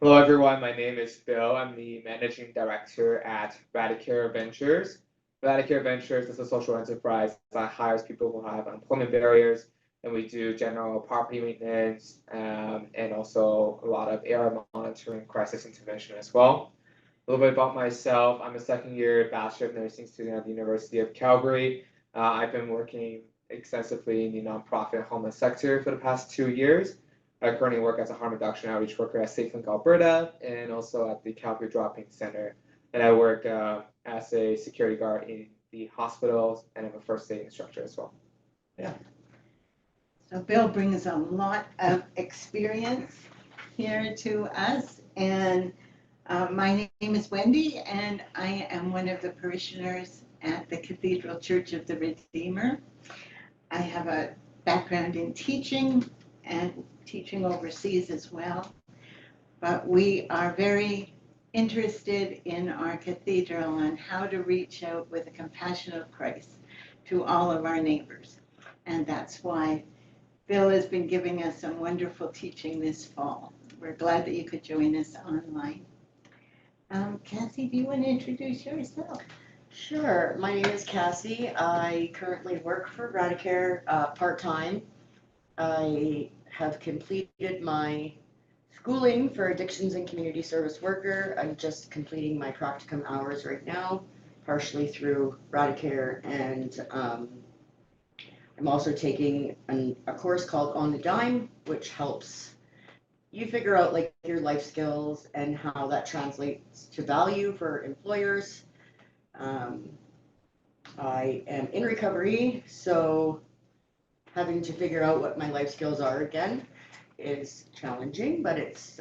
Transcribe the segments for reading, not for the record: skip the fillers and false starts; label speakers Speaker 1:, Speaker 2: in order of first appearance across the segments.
Speaker 1: Hello, everyone. My name is Bill. I'm the managing director at Radicare Ventures. Radicare Ventures is a social enterprise that hires people who have employment barriers, and we do general property maintenance and also a lot of area monitoring, crisis intervention as well. A little bit about myself. I'm a second-year Bachelor of Nursing student at the University of Calgary. I've been working extensively in the nonprofit homeless sector for the past 2 years. I currently work as a harm reduction outreach worker at SafeLink Alberta and also at the Calgary Drop-In Center. And I work as a security guard in the hospitals, and I'm a first aid instructor as well. Yeah.
Speaker 2: So Bill brings a lot of experience here to us, and my name is Wendy, and I am one of the parishioners at the Cathedral Church of the Redeemer. I have a background in teaching and teaching overseas as well, but we are very interested in our cathedral on how to reach out with the compassion of Christ to all of our neighbors. And that's why Bill has been giving us some wonderful teaching this fall. We're glad that you could join us online. Cassie, do you want to introduce yourself?
Speaker 3: Sure. My name is Cassie. I currently work for Radicare part-time. I have completed my schooling for addictions and community service worker. I'm just completing my practicum hours right now, partially through Radicare, and I'm also taking a course called On the Dime, which helps you figure out like your life skills and how that translates to value for employers. I am in recovery, so having to figure out what my life skills are again is challenging, but it's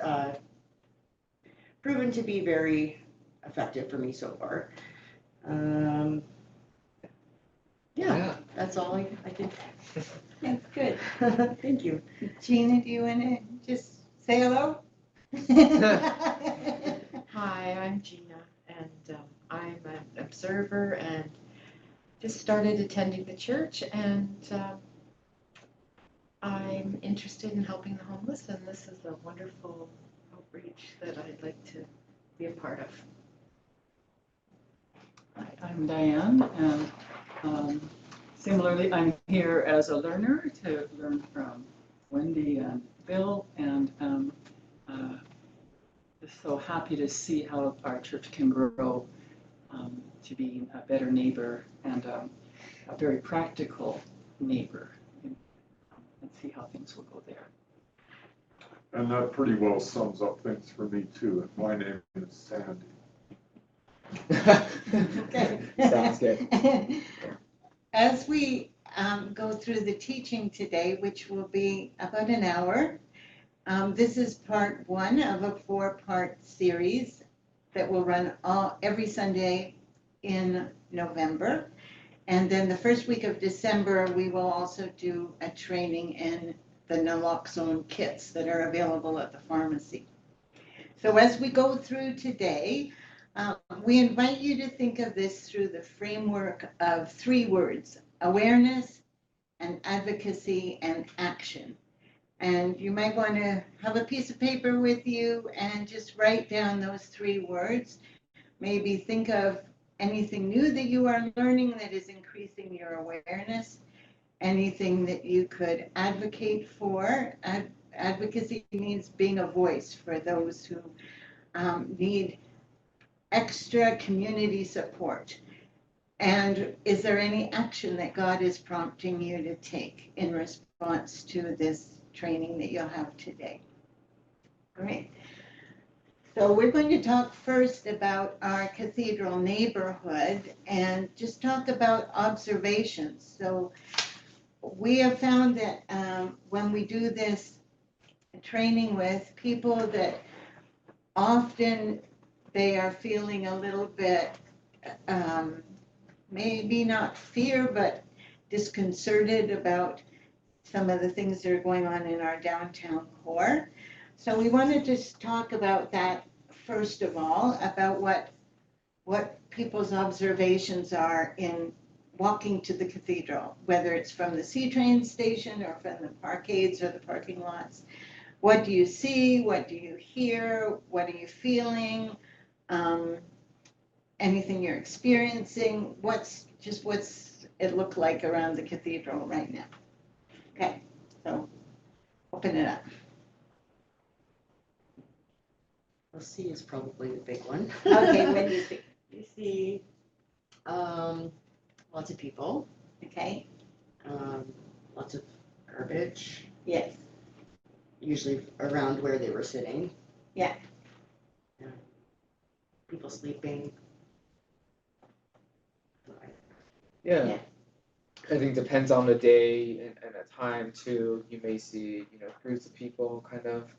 Speaker 3: proven to be very effective for me so far. Yeah, that's all I think.
Speaker 2: That's good.
Speaker 3: Thank you.
Speaker 2: Gina, do you want to just say hello?
Speaker 4: Hi, I'm Gina, and I'm an observer and just started attending the church, and I'm interested in helping the homeless, and this is a wonderful outreach that I'd like to be a part of.
Speaker 5: Hi, I'm Diane, and similarly, I'm here as a learner to learn from Wendy and Bill, and just so happy to see how our church can grow to be a better neighbor and a very practical neighbor, and see how things will go there.
Speaker 6: And that pretty well sums up things for me too. And my name is Sandy.
Speaker 2: Okay.
Speaker 1: Sounds good.
Speaker 2: As we go through the teaching today, which will be about an hour, this is part one of a 4-part series that will run every Sunday in November. And then the first week of December, we will also do a training in the naloxone kits that are available at the pharmacy. So as we go through today, we invite you to think of this through the framework of 3 words: awareness and advocacy and action. And you might want to have a piece of paper with you and just write down those 3 words. Maybe think of anything new that you are learning that is increasing your awareness, anything that you could advocate for. Advocacy means being a voice for those who need extra community support. And is there any action that God is prompting you to take in response to this training that you'll have today? Great. So we're going to talk first about our cathedral neighborhood and just talk about observations. So we have found that when we do this training with people, that often they are feeling a little bit, maybe not fear, but disconcerted about some of the things that are going on in our downtown core. So we want to just talk about that first of all, about what people's observations are in walking to the cathedral, whether it's from the C train station or from the parkades or the parking lots. what do you see? What do you hear? What are you feeling? Anything you're experiencing? What's it look like around the cathedral right now? Okay, so open it up.
Speaker 3: Well, C is probably the big one.
Speaker 2: Okay, what do you see?
Speaker 3: You see lots of people,
Speaker 2: Okay,
Speaker 3: lots of garbage,
Speaker 2: yes,
Speaker 3: usually around where they were sitting.
Speaker 2: Yeah.
Speaker 3: People sleeping.
Speaker 1: Yeah. I think depends on the day and the time too. You may see, groups of people kind of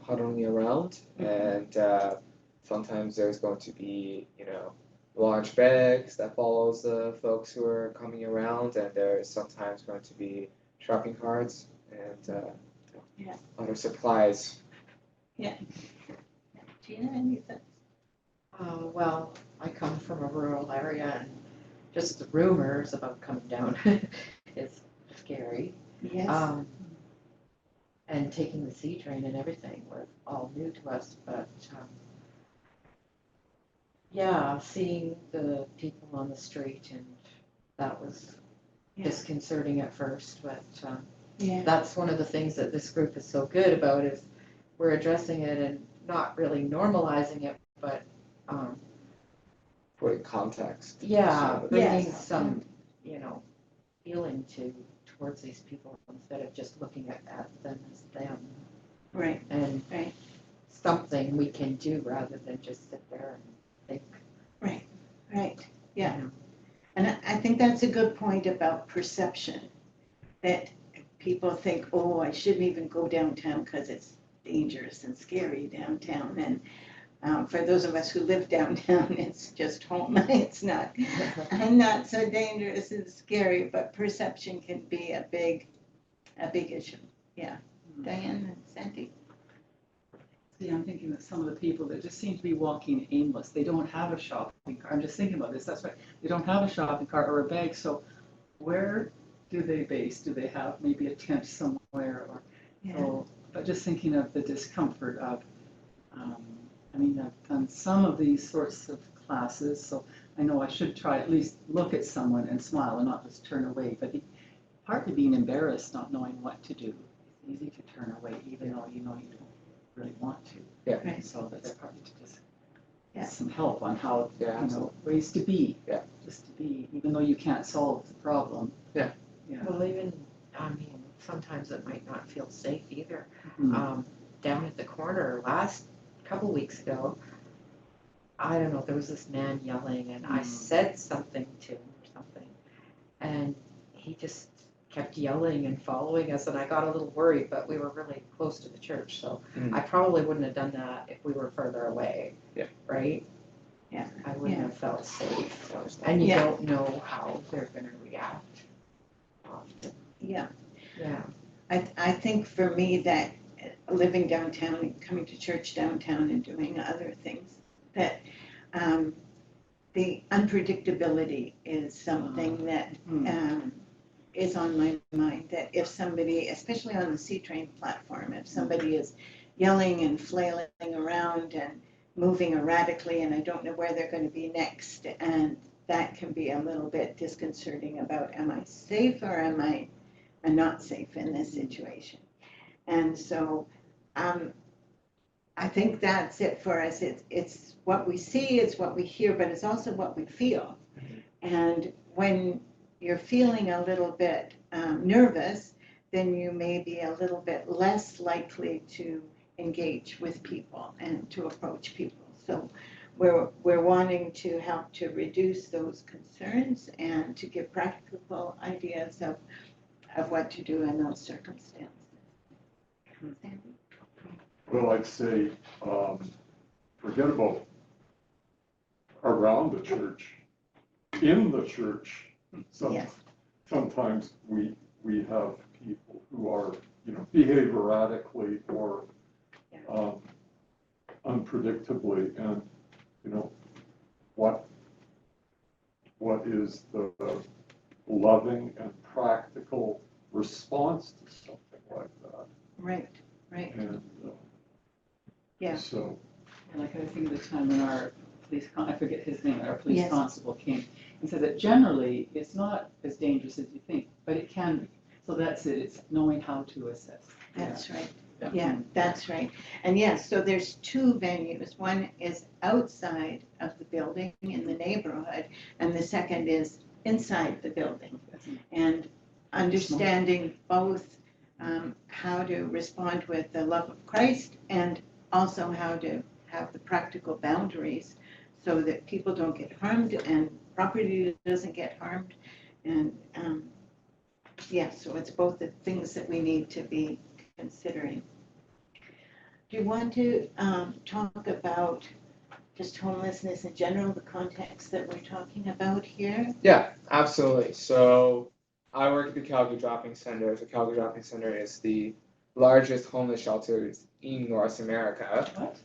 Speaker 1: huddling around, and sometimes there's going to be, large bags that follows the folks who are coming around, and there's sometimes going to be shopping carts and
Speaker 2: Yeah.
Speaker 1: other supplies.
Speaker 2: Gina, any thoughts?
Speaker 4: Well, I come from a rural area, and just the rumors about coming down is scary.
Speaker 2: Yes,
Speaker 4: And taking the C train and everything was all new to us, but yeah, seeing the people on the street, and that was
Speaker 2: Yeah.
Speaker 4: disconcerting at first, but
Speaker 2: yeah,
Speaker 4: that's one of the things that this group is so good about, is we're addressing it and not really normalizing it, but
Speaker 1: For context.
Speaker 4: yeah,
Speaker 1: So,
Speaker 4: bringing
Speaker 2: Yes.
Speaker 4: some, feeling towards these people instead of just looking at them as them,
Speaker 2: right,
Speaker 4: and
Speaker 2: Right.
Speaker 4: something we can do rather than just sit there and think.
Speaker 2: right. Yeah.
Speaker 4: you know.
Speaker 2: And I think that's a good point about perception, that people think, oh, I shouldn't even go downtown because it's dangerous and scary downtown. And for those of us who live downtown, it's just home. It's not so dangerous and scary, but perception can be a big issue. Yeah. Diane and Sandy?
Speaker 5: See, I'm thinking that some of the people that just seem to be walking aimless, they don't have a shopping cart. I'm just thinking about this, that's right. They don't have a shopping cart or a bag, so where do they base? Do they have maybe a tent somewhere? Or so, but just thinking of the discomfort of, I've done some of these sorts of classes, so I know I should try at least look at someone and smile and not just turn away. But partly being embarrassed, not knowing what to do, it's easy to turn away, even though you don't really want to.
Speaker 1: Yeah.
Speaker 2: Right.
Speaker 5: So that's probably to just
Speaker 2: Yeah.
Speaker 5: get some help on how,
Speaker 1: Yeah, absolutely.
Speaker 5: ways to be.
Speaker 1: Yeah.
Speaker 5: Just to be, even though you can't solve the problem.
Speaker 1: Yeah.
Speaker 5: Yeah.
Speaker 4: Well, even, sometimes it might not feel safe either.
Speaker 5: Mhm.
Speaker 4: Down at the corner couple weeks ago, I don't know, there was this man yelling, and I said something to him or something, and he just kept yelling and following us, and I got a little worried, but we were really close to the church, so I probably wouldn't have done that if we were further away.
Speaker 1: Yeah.
Speaker 4: Right?
Speaker 2: Yeah.
Speaker 4: I wouldn't
Speaker 2: Yeah.
Speaker 4: have felt safe, and you
Speaker 2: Yeah.
Speaker 4: don't know how they're gonna react.
Speaker 2: Yeah.
Speaker 4: Yeah.
Speaker 2: I think for me that living downtown and coming to church downtown and doing other things, that the unpredictability is something that is on my mind, that if somebody, especially on the C-train platform, if somebody is yelling and flailing around and moving erratically and I don't know where they're going to be next, and that can be a little bit disconcerting about, am I safe or am I not safe in this situation? And so I think that's it for us. It's what we see, it's what we hear, but it's also what we feel. And when you're feeling a little bit nervous, then you may be a little bit less likely to engage with people and to approach people. So we're wanting to help to reduce those concerns and to give practical ideas of what to do in those circumstances. Sandy?
Speaker 6: Well, I'd say, forget about around the church, in the church.
Speaker 2: Yes.
Speaker 6: Sometimes we have people who are, behave erratically or unpredictably, and, what is the loving and practical response to something like that?
Speaker 2: Right. right,
Speaker 6: And
Speaker 2: yeah.
Speaker 6: so,
Speaker 5: And like I think of the time when our I forget his name, our police
Speaker 2: Yes.
Speaker 5: constable came and said that generally it's not as dangerous as you think, but it can be. So that's it, it's knowing how to assess.
Speaker 2: That's right.
Speaker 5: Yeah.
Speaker 2: Yeah, that's right. And yes, so there's two venues. One is outside of the building in the neighborhood, and the second is inside the building. And understanding both how to respond with the love of Christ and also how to have the practical boundaries so that people don't get harmed and property doesn't get harmed. And yeah, so it's both the things that we need to be considering. Do you want to talk about just homelessness in general, the context that we're talking about here?
Speaker 1: Yeah, absolutely. So I work at the Calgary Dropping Center. The Calgary Dropping Center is the largest homeless shelter in North America.
Speaker 5: What?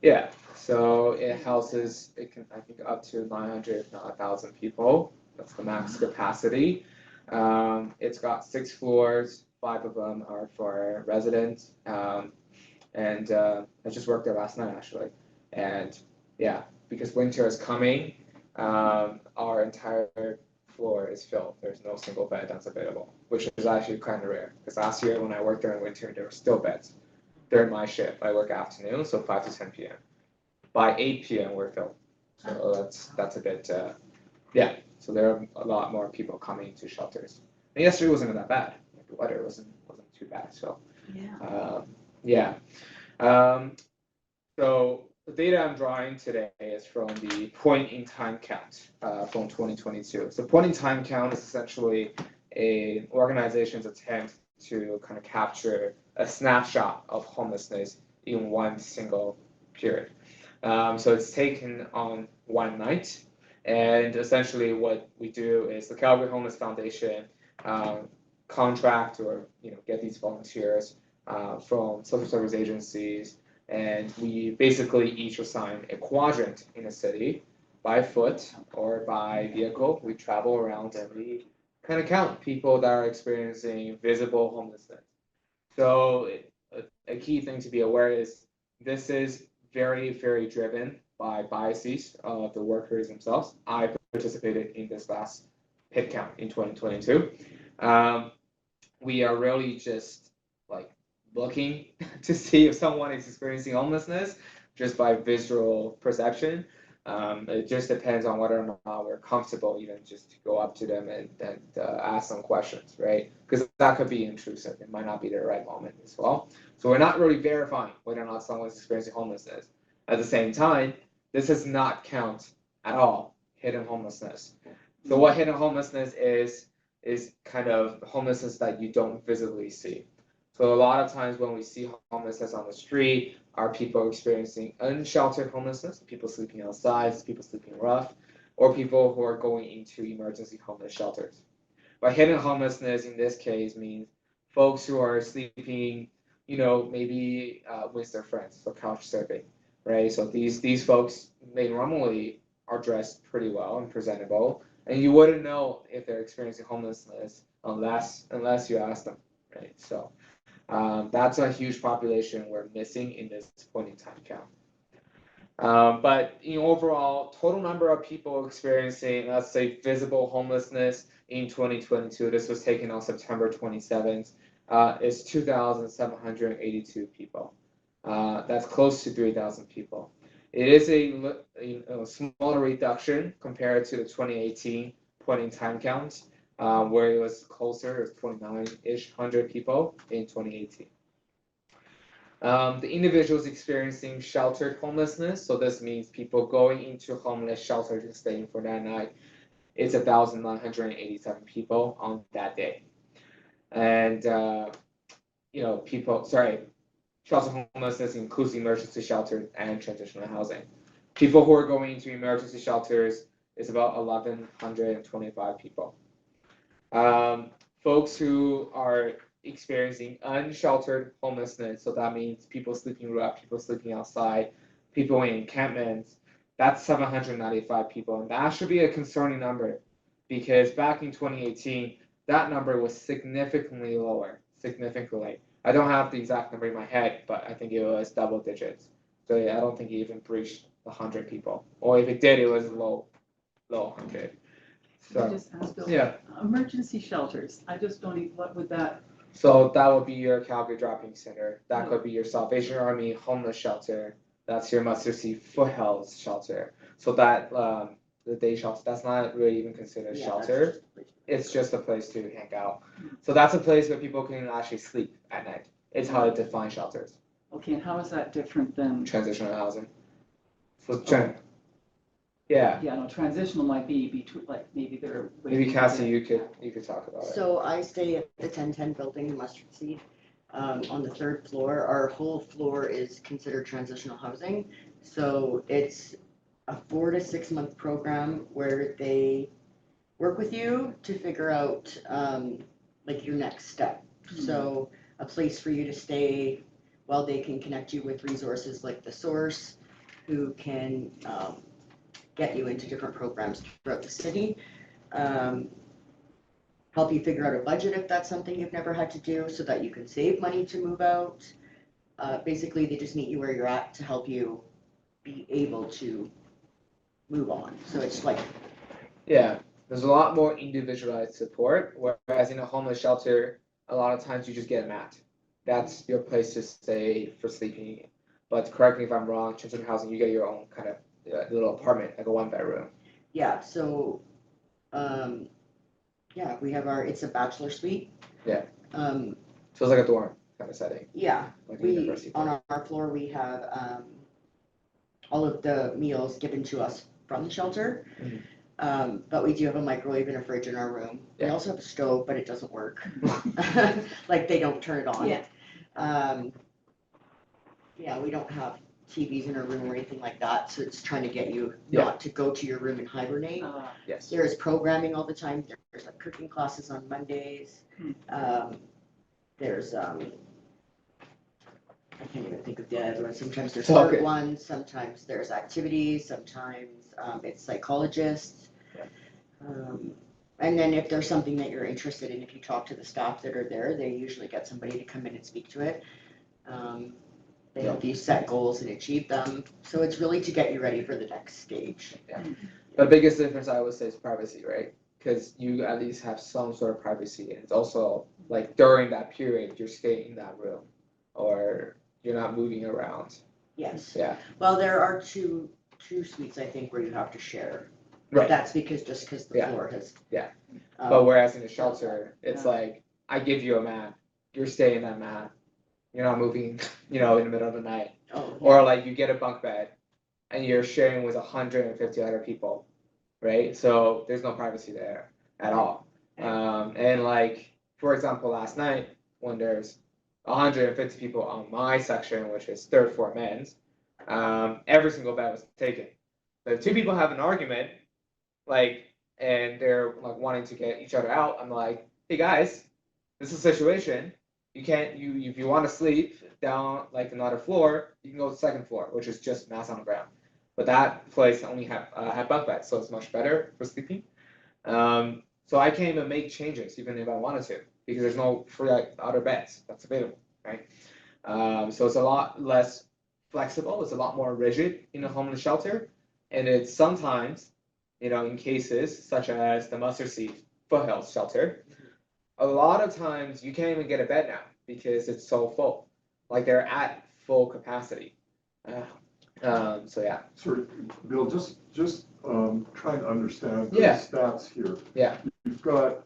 Speaker 1: Yeah, so it houses, it can, I think, up to 900, if not 1,000 people. That's the max capacity. It's got 6 floors, 5 of them are for residents. And I just worked there last night, actually. And yeah, because winter is coming, our entire floor is filled. There's no single bed that's available, which is actually kind of rare. Because last year when I worked there in winter, there were still beds. During my shift, I work afternoon, so 5 to 10 p.m. By 8 p.m. we're filled. So that's a bit, yeah. So there are a lot more people coming to shelters. And yesterday wasn't that bad. Like, the weather wasn't too bad. So
Speaker 2: Yeah.
Speaker 1: yeah. So the data I'm drawing today is from the point in time count from 2022. So point in time count is essentially an organization's attempt to kind of capture a snapshot of homelessness in one single period. So it's taken on one night, and essentially what we do is the Calgary Homeless Foundation contract or get these volunteers from social service agencies, and we basically each assign a quadrant in a city by foot or by vehicle. We travel around and we kind of count people that are experiencing visible homelessness. So a key thing to be aware is this is very, very driven by biases of the workers themselves. I participated in this last hit count in 2022. We are really just like looking to see if someone is experiencing homelessness just by visual perception. It just depends on whether or not we're comfortable even just to go up to them and ask some questions, right? Because that could be intrusive. It might not be the right moment as well. So we're not really verifying whether or not someone's experiencing homelessness. At the same time, this does not count at all hidden homelessness. So what hidden homelessness is kind of homelessness that you don't visibly see. So a lot of times when we see homelessness on the street, are people experiencing unsheltered homelessness, people sleeping outside, people sleeping rough, or people who are going into emergency homeless shelters. But hidden homelessness in this case means folks who are sleeping, maybe with their friends, so couch surfing, right? So these folks, they normally are dressed pretty well and presentable, and you wouldn't know if they're experiencing homelessness unless you ask them, right? So that's a huge population we're missing in this point in time count. But overall, total number of people experiencing, let's say, visible homelessness in 2022, this was taken on September 27th, is 2,782 people. That's close to 3,000 people. It is a smaller reduction compared to the 2018 point in time count, where it was closer, it was 29-ish hundred people in 2018. The individuals experiencing sheltered homelessness, so this means people going into homeless shelters and staying for that night, it's 1,987 people on that day. And shelter homelessness includes emergency shelters and transitional housing. People who are going into emergency shelters is about 1,125 people. Folks who are experiencing unsheltered homelessness, so that means people sleeping rough, people sleeping outside, people in encampments, that's 795 people. And that should be a concerning number because back in 2018, that number was significantly lower, I don't have the exact number in my head, but I think it was double digits. So yeah, I don't think it even breached 100 people, or if it did, it was low 100.
Speaker 5: Can I
Speaker 1: So
Speaker 5: just ask Bill?
Speaker 1: yeah,
Speaker 5: Emergency shelters, I just don't even, what would that,
Speaker 1: so that would be your Calgary Drop-In Center. That could be your Salvation Army homeless shelter. That's your Mustard Seed Foothills shelter. So that the day shelter, that's not really even considered a
Speaker 3: Yeah,
Speaker 1: shelter. It's just a place to hang out. So that's a place where people can actually sleep at night. It's how to define shelters.
Speaker 5: okay, and how is that different than,
Speaker 1: Transitional housing. So
Speaker 5: yeah, no, transitional might be between, like, maybe they're.
Speaker 1: maybe Cassie, you could talk about it.
Speaker 3: So I stay at the 1010 building in Mustard Seed, on the 3rd floor. Our whole floor is considered transitional housing. So it's a 4 to 6 month program where they work with you to figure out, like your next step. So a place for you to stay while they can connect you with resources like the Source, who can, get you into different programs throughout the city. Help you figure out a budget if that's something you've never had to do, so that you can save money to move out. Basically, they just meet you where you're at to help you be able to move on. So it's like,
Speaker 1: Yeah, there's a lot more individualized support, whereas in a homeless shelter, a lot of times you just get a mat. That's your place to stay for sleeping. But correct me if I'm wrong, transitional housing, you get your own kind of little apartment, like a 1 bedroom.
Speaker 3: yeah, so, yeah, we have it's a bachelor suite.
Speaker 1: Yeah.
Speaker 3: Um,
Speaker 1: So it's like a dorm kind of setting,
Speaker 3: yeah,
Speaker 1: like a university.
Speaker 3: on our floor, we have, all of the meals given to us from the shelter.
Speaker 1: Mhm.
Speaker 3: But we do have a microwave and a fridge in our room. We
Speaker 1: Yeah.
Speaker 3: also have a stove, but it doesn't work. Like, they don't turn it on.
Speaker 2: Yeah.
Speaker 3: Yeah, we don't have TVs in our room or anything like that, so it's trying to get you
Speaker 1: Yeah.
Speaker 3: not to go to your room and hibernate.
Speaker 1: Yes.
Speaker 3: There's programming all the time. There's like cooking classes on Mondays. There's, I can't even think of the other one. Sometimes there's
Speaker 1: Okay.
Speaker 3: art ones, sometimes there's activities, sometimes it's psychologists.
Speaker 1: Yeah.
Speaker 3: And then if there's something that you're interested in, if you talk to the staff that are there, they usually get somebody to come in and speak to it. They help you set goals and achieve them. So it's really to get you ready for the next stage.
Speaker 1: The biggest difference I would say is privacy, right? Because you at least have some sort of privacy, and it's also like during that period you're staying in that room, or you're not moving around.
Speaker 3: Yes.
Speaker 1: Yeah.
Speaker 3: Well, there are two suites, I think, where you have to share.
Speaker 1: Right.
Speaker 3: That's because the
Speaker 1: Yeah.
Speaker 3: floor has.
Speaker 1: Yeah.
Speaker 3: um,
Speaker 1: But whereas in a shelter, it's
Speaker 5: Yeah.
Speaker 1: like I give you a mat, you're staying in that mat, you're not moving, in the middle of the night,
Speaker 3: Oh,
Speaker 1: or like you get a bunk bed, and you're sharing with 150 other people, right? So there's no privacy there at all. And like for example, last night when there's 150 people on my section, which is 3rd floor men's, every single bed was taken. So if 2 people have an argument, like, and they're like wanting to get each other out, I'm like, hey guys, this is a situation. You can't, if you want to sleep down like another floor, you can go to the 2nd floor, which is just mats on the ground. But that place only had bunk beds, so it's much better for sleeping. So I can't even make changes even if I wanted to, because there's no free other beds that's available, right? So it's a lot less flexible. It's a lot more rigid in a homeless shelter, and it's sometimes, in cases such as the Mustard Seed Foothills shelter, a lot of times you can't even get a bed now because it's so full. Like they're at full capacity. So yeah.
Speaker 6: Sorry, Bill, just trying to understand the
Speaker 1: Yeah.
Speaker 6: stats here.
Speaker 1: Yeah.
Speaker 6: You've got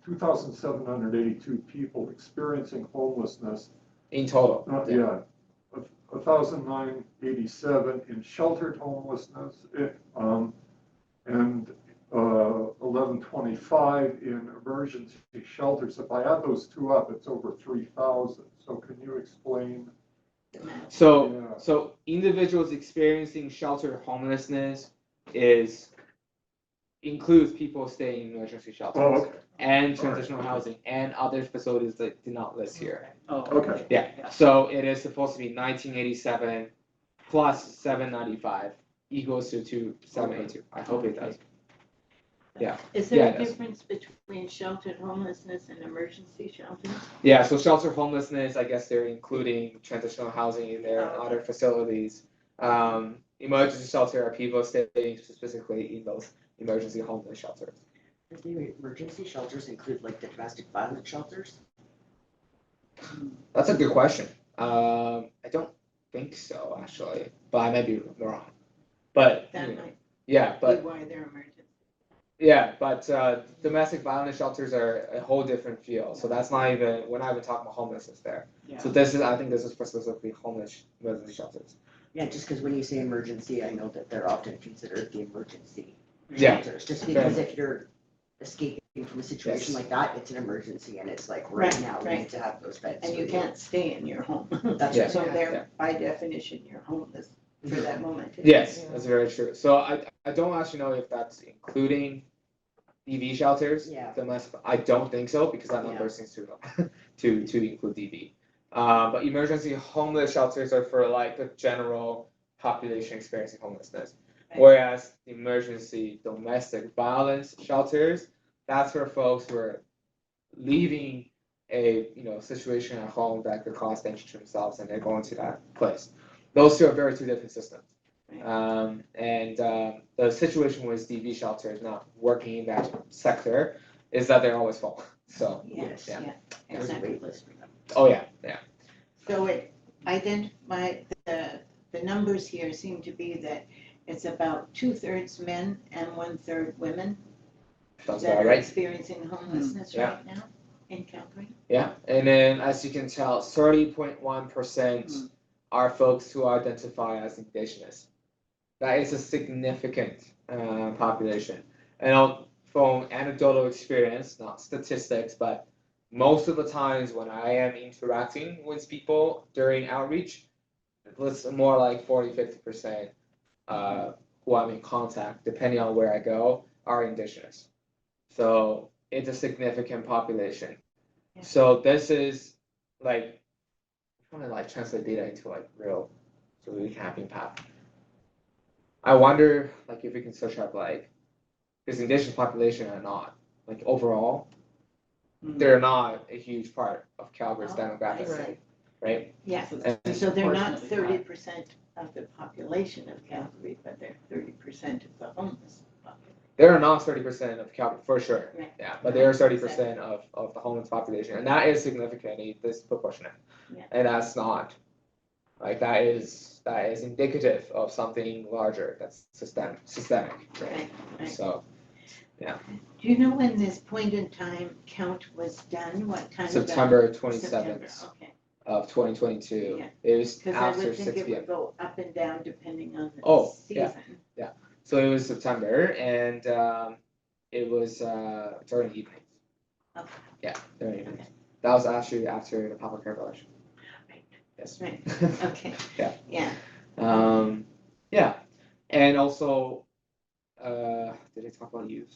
Speaker 6: 2,782 people experiencing homelessness.
Speaker 1: In total.
Speaker 6: Yeah, 1,987 in sheltered homelessness, and 1,125 in emergency shelters. If I add those two up, it's over 3,000. So can you explain?
Speaker 1: So individuals experiencing shelter homelessness includes people staying in emergency shelters.
Speaker 6: Oh, okay.
Speaker 1: And transitional housing and other facilities that did not list here.
Speaker 5: Oh,
Speaker 6: Okay.
Speaker 1: Yeah. So it is supposed to be 1987 plus 795 equals to 2782. I hope it does.
Speaker 2: Is
Speaker 1: Yeah,
Speaker 2: there
Speaker 1: it
Speaker 2: a
Speaker 1: is.
Speaker 2: difference between sheltered homelessness and emergency shelters?
Speaker 1: Yeah, so shelter homelessness, I guess they're including transitional housing in there and
Speaker 2: Oh,
Speaker 1: other facilities. Emergency shelter are people staying specifically in those emergency homeless shelters.
Speaker 3: Do the emergency shelters include like the domestic violence shelters?
Speaker 1: That's a good question. I don't think so actually, but I might be wrong. But
Speaker 2: That
Speaker 1: you know,
Speaker 2: might
Speaker 1: yeah,
Speaker 2: be
Speaker 1: but
Speaker 2: why they're emergency.
Speaker 1: yeah, but domestic violence shelters are a whole different field. So that's not even we're not even talking about homelessness there.
Speaker 5: Yeah.
Speaker 1: So this is I think this is for specifically homeless emergency shelters.
Speaker 3: Yeah, just because when you say emergency, I know that they're often considered the emergency
Speaker 1: Yeah.
Speaker 3: shelters. Just because if you're escaping from a situation
Speaker 1: Yes.
Speaker 3: like that, it's an emergency and it's like right
Speaker 2: Right,
Speaker 3: now, we
Speaker 2: right.
Speaker 3: need to have those beds.
Speaker 2: And
Speaker 3: for
Speaker 2: you can't stay in your home.
Speaker 3: That's
Speaker 1: Yeah.
Speaker 3: right.
Speaker 2: So
Speaker 1: Yeah.
Speaker 2: they're, by definition, you're homeless for that moment.
Speaker 1: Yes,
Speaker 4: Yeah.
Speaker 1: that's very true. So I don't actually know if that's including DV shelters.
Speaker 3: Yeah.
Speaker 1: I don't think so because that
Speaker 3: Yeah.
Speaker 1: number seems to to include DV. But emergency homeless shelters are for like the general population experiencing homelessness.
Speaker 2: Right.
Speaker 1: Whereas the emergency domestic violence shelters, that's for folks who are leaving a situation at home that could cause danger to themselves and they're going to that place. Those two are two different systems. The situation with DV shelters not working in that sector is that they're always full. So
Speaker 2: Yes,
Speaker 1: yeah.
Speaker 2: yeah,
Speaker 3: There's a
Speaker 2: exactly.
Speaker 3: wait list for them.
Speaker 1: Oh yeah, yeah.
Speaker 2: So it identify, the numbers here seem to be that it's about 2/3 men and 1/3 women
Speaker 1: Sounds
Speaker 2: that
Speaker 1: about
Speaker 2: are
Speaker 1: right.
Speaker 2: experiencing homelessness
Speaker 1: Yeah.
Speaker 2: right now in Calgary.
Speaker 1: Yeah, and then as you can tell, 30.1% are folks who identify as Indigenous. That is a significant population. And from anecdotal experience, not statistics, but most of the times when I am interacting with people during outreach, it's more like 40-50% who I'm in contact, depending on where I go, are Indigenous. So it's a significant population.
Speaker 2: Yeah.
Speaker 1: So this is like I'm trying to like translate data into like real, so we can have impact. I wonder like if we can search up like because Indigenous population are not like overall they're not a huge part of Calgary's
Speaker 2: Oh,
Speaker 1: demographic,
Speaker 2: I see.
Speaker 1: right?
Speaker 2: Yeah,
Speaker 1: And
Speaker 2: so they're not
Speaker 5: Proportionately
Speaker 2: 30% of the population of Calgary, but they're 30% of the homeless population.
Speaker 1: they're not 30% of Calgary for sure.
Speaker 2: Right.
Speaker 1: Yeah, but they are 30% of the homeless population, and that is significantly disproportionate.
Speaker 2: Yeah.
Speaker 1: And that's not like that is indicative of something larger that's systemic.
Speaker 2: Right, right.
Speaker 1: So
Speaker 2: Do you know when this point in time count was done? What time?
Speaker 1: September
Speaker 2: September,
Speaker 1: 27th
Speaker 2: okay.
Speaker 1: of 2022.
Speaker 2: Yeah.
Speaker 1: It was
Speaker 2: Because I
Speaker 1: after
Speaker 2: would think
Speaker 1: 6
Speaker 2: it
Speaker 1: p.m.
Speaker 2: would go up and down depending on the
Speaker 1: Oh, yeah.
Speaker 2: season.
Speaker 1: So it was September, and it was during evenings.
Speaker 2: Okay.
Speaker 1: Yeah, during evenings. That was actually after the public care village.
Speaker 2: Right.
Speaker 1: Yes.
Speaker 2: Right. Okay.
Speaker 1: Yeah.
Speaker 2: Yeah.
Speaker 1: Yeah, and also, did I talk about youth?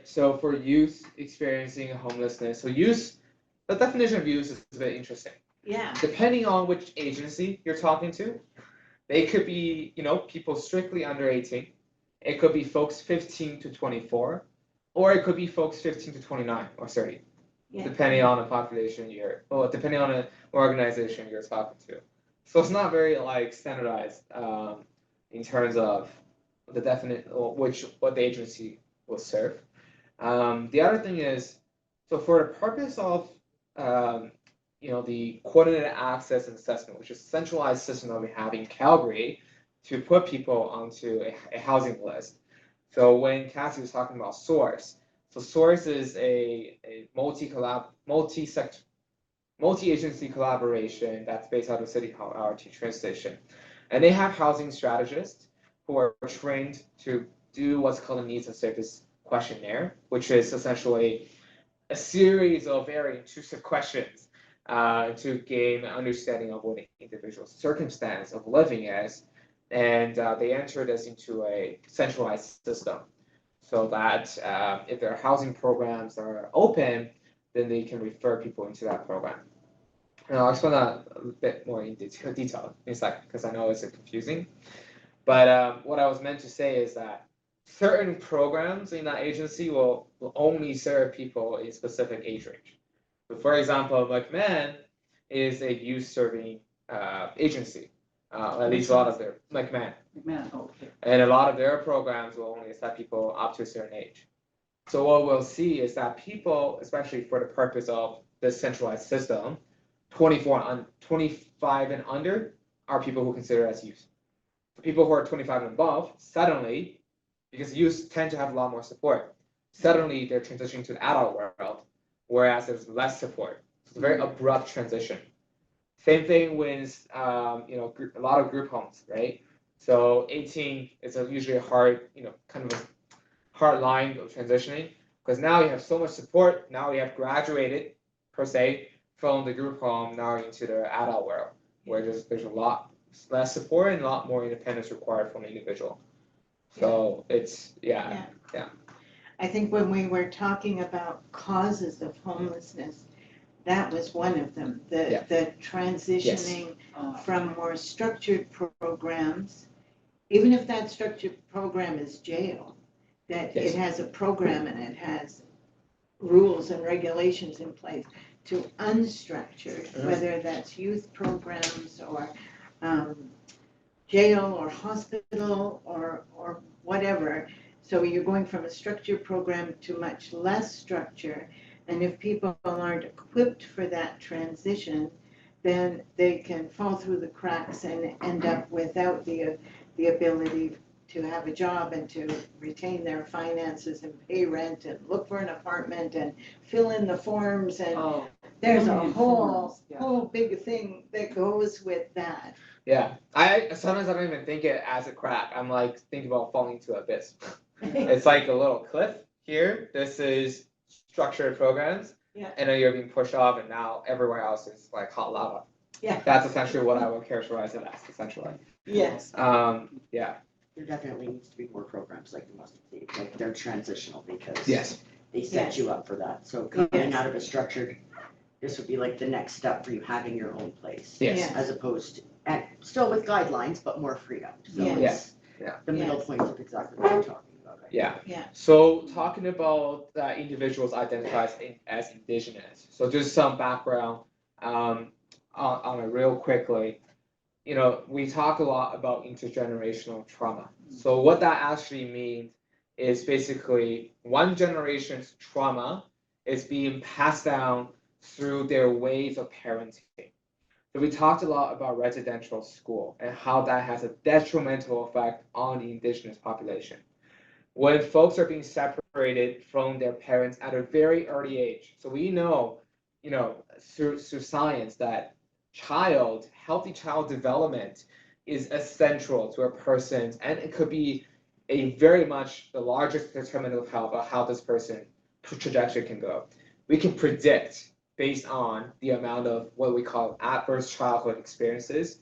Speaker 1: So for youth experiencing homelessness, so youth, the definition of youth is a bit interesting.
Speaker 2: Yeah.
Speaker 1: Depending on which agency you're talking to, they could be, people strictly under 18. It could be folks 15 to 24, or it could be folks 15 to 29 or 30,
Speaker 2: Yeah.
Speaker 1: depending on the population depending on the organization you're talking to. So it's not very like standardized in terms of the definite what the agency will serve. The other thing is, so for the purpose of the coordinated access and assessment, which is a centralized system that we have in Calgary to put people onto a housing list. So when Cassie was talking about Source, so Source is a multi-agency collaboration that's based out of City Hall RT train station. And they have housing strategists who are trained to do what's called a needs and service questionnaire, which is essentially a series of very intrusive questions to gain an understanding of what an individual's circumstance of living is. And they enter this into a centralized system so that if there are housing programs that are open, then they can refer people into that program. And I'll explain that a bit more in detail in a second because I know it's confusing. But what I was meant to say is that certain programs in that agency will only serve people a specific age range. So for example, McMahon is a youth serving agency. At least a lot of their McMahon.
Speaker 5: Man, okay.
Speaker 1: And a lot of their programs will only accept people up to a certain age. So what we'll see is that people, especially for the purpose of this centralized system, 25 and under are people who consider as youth. For people who are 25 and above, suddenly, because youth tend to have a lot more support, suddenly they're transitioning to the adult world, whereas there's less support. It's a very abrupt transition. Same thing with a lot of group homes, right? So 18 is usually a hard, kind of a hard line of transitioning, because now you have so much support. Now you have graduated, per se, from the group home now into the adult world, where there's a lot less support and a lot more independence required from the individual. So it's yeah.
Speaker 2: I think when we were talking about causes of homelessness, that was one of them. The transitioning from more structured programs, even if that structured program is jail, that it has a program and it has rules and regulations in place, to unstructured, whether that's youth programs or jail or hospital or whatever. So you're going from a structured program to much less structure. And if people aren't equipped for that transition, then they can fall through the cracks and end up without the ability to have a job and to retain their finances and pay rent and look for an apartment and fill in the forms. And there's a whole big thing that goes with that.
Speaker 1: Yeah, I sometimes I don't even think it as a crack. I'm like thinking about falling into an abyss. It's like a little cliff here. This is structured programs, and then you're being pushed off, and now everywhere else is like hot lava.
Speaker 2: Yeah,
Speaker 1: that's essentially what I would characterize it as. Essentially.
Speaker 2: Yes.
Speaker 1: Yeah.
Speaker 7: There definitely needs to be more programs like the mustard seed, like they're transitional because they set you up for that. So coming out of a structured, this would be like the next step for you having your own place.
Speaker 1: Yes.
Speaker 7: As opposed to, and still with guidelines, but more freedom. So
Speaker 2: Yes.
Speaker 7: it's the middle point of exactly what you're talking about. Right?
Speaker 1: Yeah. So talking about individuals identified as indigenous. So just some background on it real quickly. We talk a lot about intergenerational trauma. So what that actually means is basically one generation's trauma is being passed down through their ways of parenting. So we talked a lot about residential school and how that has a detrimental effect on the indigenous population. When folks are being separated from their parents at a very early age, so we know, through science that healthy child development is essential to a person's, and it could be a very much the largest determinant of health of how this person trajectory can go. We can predict based on the amount of what we call adverse childhood experiences,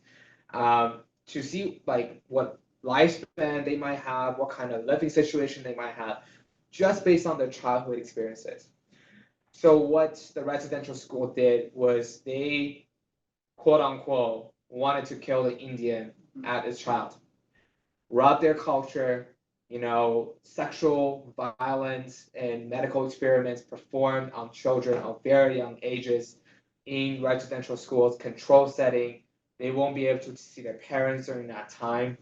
Speaker 1: to see like what lifespan they might have, what kind of living situation they might have, just based on their childhood experiences. So what the residential school did was they, quote unquote, wanted to kill the Indian at its child, rob their culture, sexual violence and medical experiments performed on children of very young ages in residential schools, control setting. They won't be able to see their parents during that time.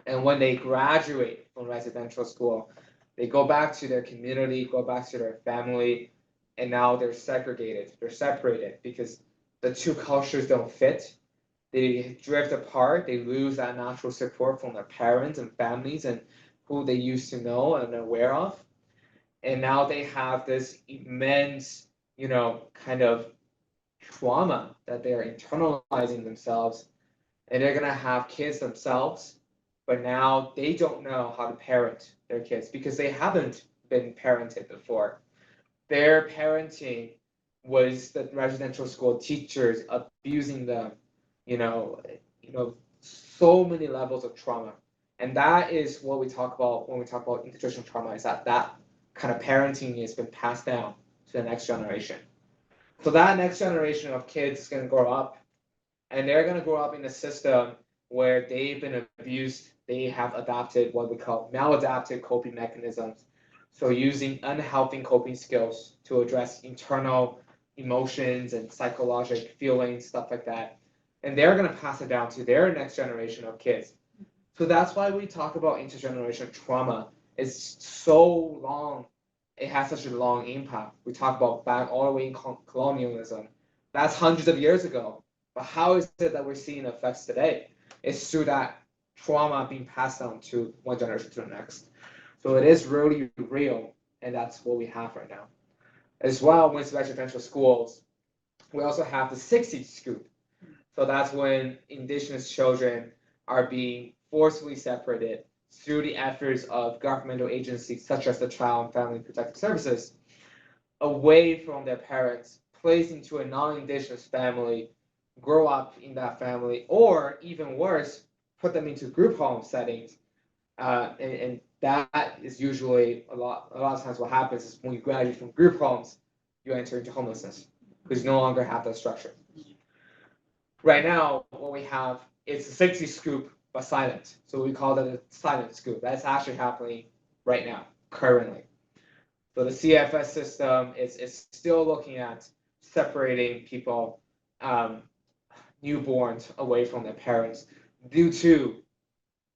Speaker 1: And when they graduate from residential school, they go back to their community, go back to their family, and now they're segregated, they're separated because the two cultures don't fit. They drift apart, they lose that natural support from their parents and families and who they used to know and aware of. And now they have this immense, kind of trauma that they're internalizing themselves, and they're gonna have kids themselves, but now they don't know how to parent their kids because they haven't been parented before. Their parenting was the residential school teachers abusing them, so many levels of trauma. And that is what we talk about when we talk about intergenerational trauma, is that kind of parenting has been passed down to the next generation. So that next generation of kids is going to grow up, and they're going to grow up in a system where they've been abused, they have adopted what we call maladaptive coping mechanisms. So using unhealthy coping skills to address internal emotions and psychological feelings, stuff like that. And they're going to pass it down to their next generation of kids. So that's why we talk about intergenerational trauma. It's so long, it has such a long impact. We talk about back all the way in colonialism. That's hundreds of years ago. But how is it that we're seeing effects today? It's through that trauma being passed down to one generation to the next. So it is really real, and that's what we have right now. As well, with residential schools, we also have the 60 scoop. So that's when Indigenous children are being forcibly separated through the efforts of governmental agencies such as the Child and Family Protective Services away from their parents, placed into a non-Indigenous family, grow up in that family, or even worse, put them into group home settings. And that is usually a lot of times what happens is when you graduate from group homes, you enter into homelessness because you no longer have that structure. Right now, what we have is a 60 scoop, but silent. So we call that a silent scoop. That's actually happening right now, currently. So the CFS system is still looking at separating people, newborns, away from their parents due to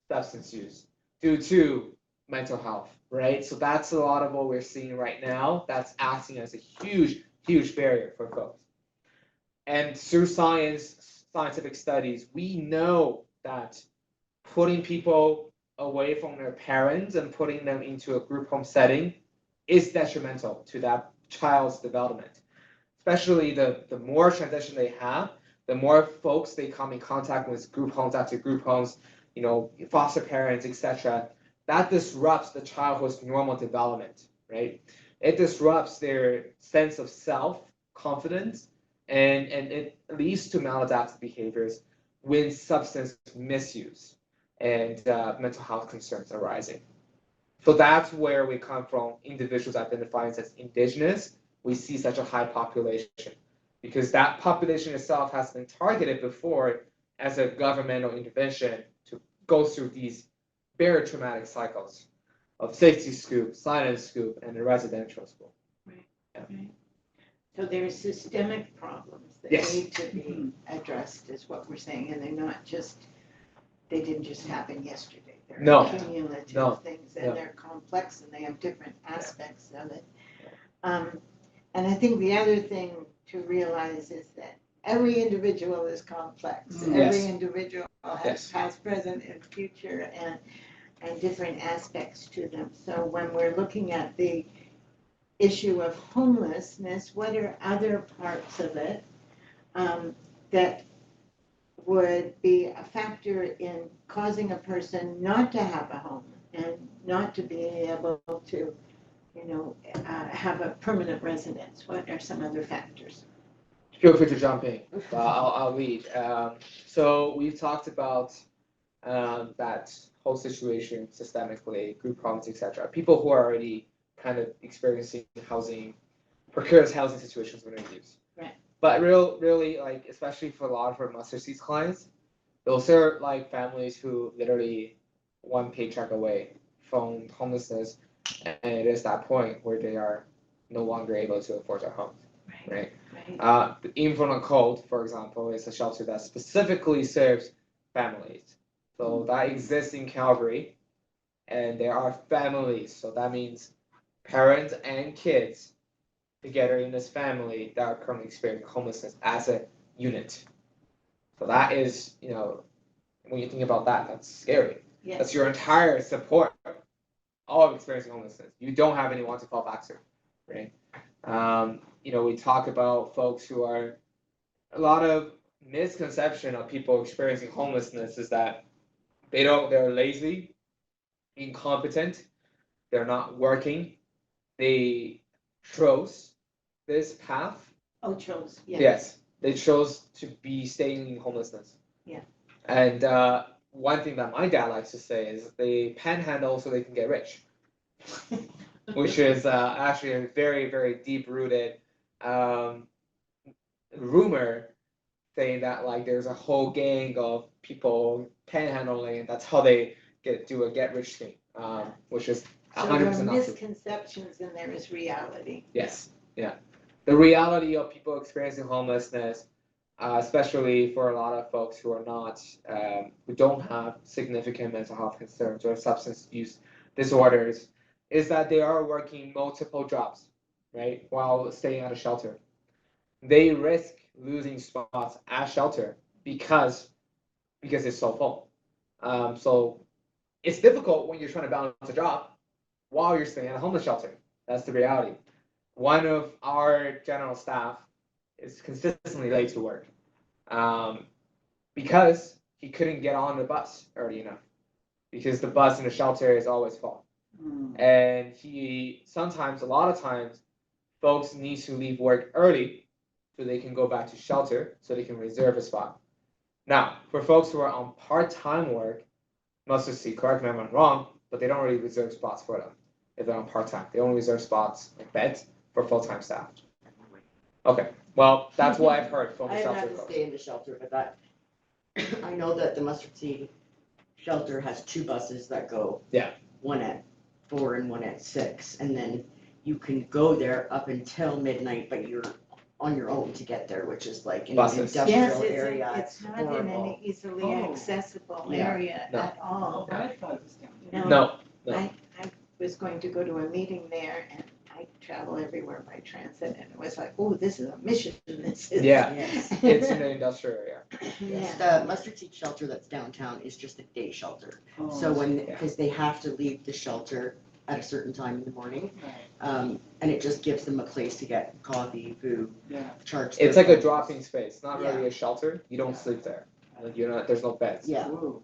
Speaker 1: substance use, due to mental health, right? So that's a lot of what we're seeing right now. That's acting as a huge, huge barrier for folks. And through scientific studies, we know that putting people away from their parents and putting them into a group home setting is detrimental to that child's development. Especially the more transition they have, the more folks they come in contact with group homes after group homes, foster parents, etc. That disrupts the childhood's normal development, right? It disrupts their sense of self, confidence, and it leads to maladaptive behaviors when substance misuse and mental health concerns arising. So that's where we come from, individuals identifying as Indigenous. We see such a high population because that population itself has been targeted before as a governmental intervention to go through these very traumatic cycles of safety scoop, silent scoop, and a residential school.
Speaker 2: Right.
Speaker 1: Yeah.
Speaker 2: Right. So there's systemic problems that
Speaker 1: Yes.
Speaker 2: need to be addressed, is what we're saying, and they didn't just happen yesterday. They're
Speaker 1: No.
Speaker 2: cumulative things, and
Speaker 1: No.
Speaker 2: they're complex, and they have different aspects of it. And I think the other thing to realize is that every individual is complex.
Speaker 1: Yes.
Speaker 2: Every individual has
Speaker 1: Yes.
Speaker 2: past, present, and future, and different aspects to them. So when we're looking at the issue of homelessness, what are other parts of it that would be a factor in causing a person not to have a home and not to be able to, have a permanent residence? What are some other factors?
Speaker 1: Feel free to jump in, but I'll lead. So we've talked about that whole situation systemically, group homes, etc. People who are already kind of experiencing precarious housing situations when they're used.
Speaker 2: Right.
Speaker 1: But really, like, especially for a lot of our mustard seeds clients, those are like families who literally one paycheck away from homelessness, and it is that point where they are no longer able to afford their homes, right? Even from a Code, for example, is a shelter that specifically serves families. So that exists in Calgary, and there are families. So that means parents and kids together in this family that are currently experiencing homelessness as a unit. So that is, when you think about that, that's scary.
Speaker 2: Yes.
Speaker 1: That's your entire support, all of experiencing homelessness. You don't have anyone to fall back to, right? We talk about folks who are, a lot of misconception of people experiencing homelessness is that they're lazy, incompetent, they're not working, they chose this path.
Speaker 2: Oh, chose, yes.
Speaker 1: Yes, they chose to be staying in homelessness.
Speaker 2: Yeah.
Speaker 1: And one thing that my dad likes to say is they panhandle so they can get rich, which is actually a very, very deep-rooted rumor saying that like there's a whole gang of people panhandling, and that's how they do a get rich scheme, which is
Speaker 2: So
Speaker 1: 100%
Speaker 2: there are
Speaker 1: not true.
Speaker 2: misconceptions and there is reality.
Speaker 1: Yes, yeah. The reality of people experiencing homelessness, especially for a lot of folks who are not, who don't have significant mental health concerns or substance use disorders, is that they are working multiple jobs, right, while staying at a shelter. They risk losing spots at shelter because it's so full. So it's difficult when you're trying to balance a job while you're staying at a homeless shelter. That's the reality. One of our general staff is consistently late to work because he couldn't get on the bus early enough because the bus in the shelter is always full. And a lot of times, folks need to leave work early so they can go back to shelter so they can reserve a spot. Now, for folks who are on part-time work, must see, correct me if I'm wrong, but they don't really reserve spots for them if they're on part-time. They only reserve spots, like beds, for full-time staff. Okay, well, that's what I've heard from the
Speaker 7: I've
Speaker 1: shelter
Speaker 7: had to
Speaker 1: folks.
Speaker 7: stay in the shelter, but that, I know that the Mustard Seed shelter has 2 buses that go.
Speaker 1: Yeah.
Speaker 7: One at 4 and one at 6, and then you can go there up until midnight, but you're on your own to get there, which is like in an
Speaker 1: Buses.
Speaker 7: industrial
Speaker 2: Yes,
Speaker 7: area.
Speaker 2: it's not in
Speaker 7: horrible.
Speaker 2: an easily
Speaker 5: Oh.
Speaker 2: accessible
Speaker 7: Yeah.
Speaker 2: area
Speaker 1: No.
Speaker 2: at all.
Speaker 5: I thought it was down
Speaker 2: No.
Speaker 1: No, no.
Speaker 2: I was going to go to a meeting there and I travel everywhere by transit and it was like, oh, this is a mission. This is.
Speaker 1: Yeah.
Speaker 7: Yes.
Speaker 1: It's in the industrial area.
Speaker 7: Yes,
Speaker 2: Yeah.
Speaker 7: the Mustard Seed shelter that's downtown is just a day shelter.
Speaker 5: Oh,
Speaker 7: So when,
Speaker 1: Yeah.
Speaker 7: because they have to leave the shelter at a certain time in the morning,
Speaker 5: right,
Speaker 7: and it just gives them a place to get coffee, food,
Speaker 5: yeah.
Speaker 7: charge.
Speaker 1: It's
Speaker 7: their
Speaker 1: like a
Speaker 7: phones.
Speaker 1: dropping space, not really a shelter. You don't
Speaker 5: Yeah.
Speaker 1: sleep there. Like you're not. There's no beds.
Speaker 7: Yeah.
Speaker 5: Ooh,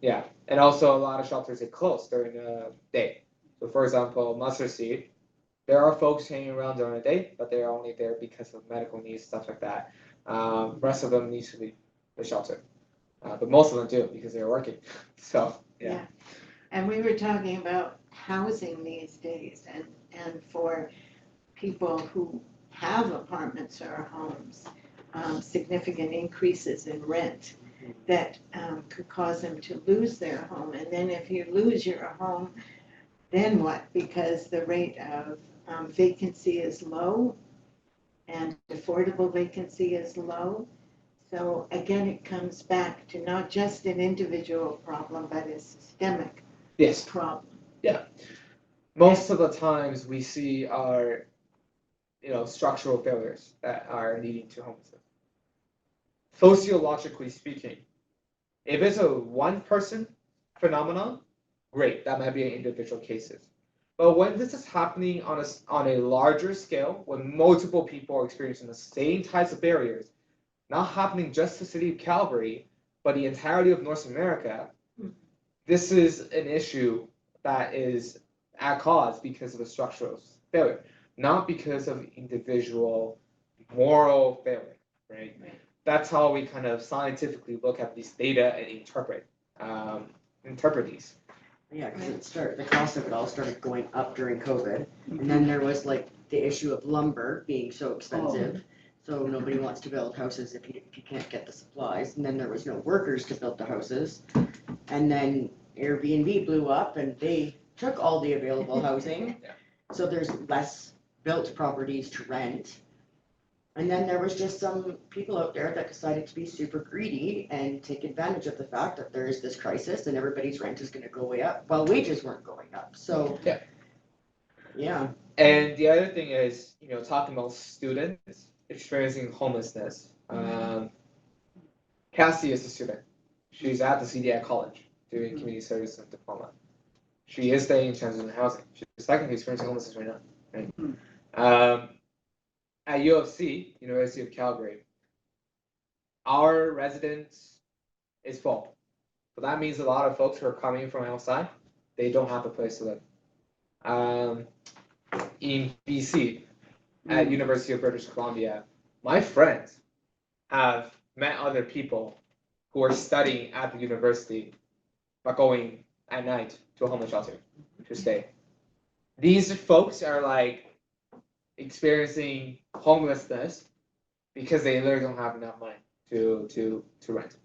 Speaker 1: Yeah, and also a lot of shelters are closed during the day. So, for example, Mustard Seed, there are folks hanging around during the day, but they're only there because of medical needs, stuff like that. Rest of them need to leave the shelter, but most of them do because they're working. So, yeah.
Speaker 2: And we were talking about housing these days and for people who have apartments or homes, significant increases in rent that could cause them to lose their home. And then if you lose your home, then what? Because the rate of vacancy is low and affordable vacancy is low. So again, it comes back to not just an individual problem, but a systemic
Speaker 1: Yes.
Speaker 2: problem.
Speaker 1: Most of the times we see are, structural failures that are leading to homelessness. Sociologically speaking, if it's a one-person phenomenon, great, that might be an individual cases. But when this is happening on a larger scale, when multiple people are experiencing the same types of barriers, not happening just the city of Calgary, but the entirety of North America, this is an issue that is at cause because of a structural failure, not because of individual moral failure, right? That's how we kind of scientifically look at these data and interpret these.
Speaker 7: Yeah, because the cost of it all started going up during COVID, and then there was like the issue of lumber being so expensive. So nobody wants to build houses if you can't get the supplies, and then there was no workers to build the houses. And then Airbnb blew up and they took all the available housing.
Speaker 1: Yeah.
Speaker 7: So there's less built properties to rent. And then there was just some people out there that decided to be super greedy and take advantage of the fact that there is this crisis and everybody's rent is gonna go way up, while wages weren't going up, so.
Speaker 1: Yeah.
Speaker 7: Yeah,
Speaker 1: And the other thing is, talking about students experiencing homelessness. Cassie is a student. She's at the CDI college doing community service and diploma. She is staying in transition housing. She's technically experiencing homelessness right now. Right? At U of C, University of Calgary, our residence is full. So that means a lot of folks who are coming from outside, they don't have a place to live. In BC, at University of British Columbia, my friends have met other people who are studying at the university but going at night to a homeless shelter to stay. These folks are like experiencing homelessness because they literally don't have enough money to rent.